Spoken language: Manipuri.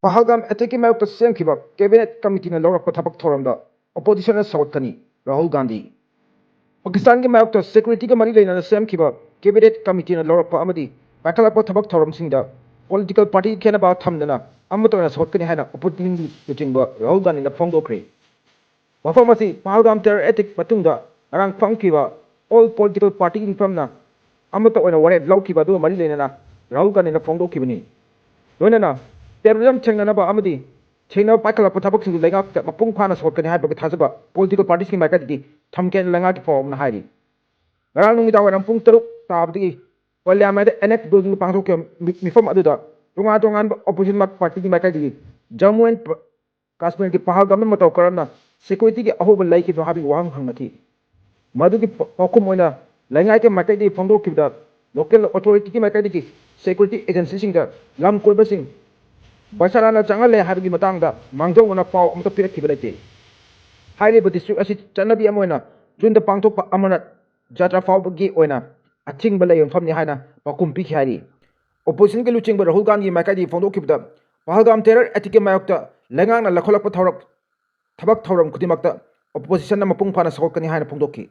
Pahalgam ataki Mayokta Semkhiba Cabinet Committee na Lourakpa Thabak Thoramda Opposition na Sougatkani Rahul Gandhi Pakistan ki Mayokta Security ka mari leina na Semkhiba Cabinet Committee na Lourakpa amadi Pakalakpa Thabak Thoram singda Political Party khenaba thamdana amato na Sougatkani haina opportunity luchingba Rahul Gandhi na phongdokre Wafam asi Pahalgam terror attack matungda arang phangkiba all political party infamna amato na Warep laukiba du mari leina na Rahul Gandhi na phongdokibani loinana terrorism chenganaba amadi chena pakala pathabak sing lenga mapung phana sotkani haiba thasaba political parties ki maikadi thamken lenga ki form na hairi ngarang nungi dawa pung teruk tabdi parliament enek building pangthok ke mifam aduda tungan opposition mak party ki maikadi Jammu and Kashmir ki Pahalgam ma taw karana security ki ahoba lai ki habi wang hangati madu ki pokum oina lenga ke maikadi phongdok ki da local authority ki maikadi ki security agency sing da lam koiba sing Basarana Changale Hargi Matanga, Mangjo on a fall on the Piraki. Highly but district as it Chanabi Amoina, Jun the Pangto Amana, Jatra Faugi Oina, a Ting Balay from the Hana, Pakum Pikari. Opposition Luching but Hulgani Makadi Fondokipta, Pahalgam Terror, Etika Mayokta, Lengan, La Kolapa Tabak Toram Kudimakta, Opposition Namapung Pana Sokani Hana Pondoki.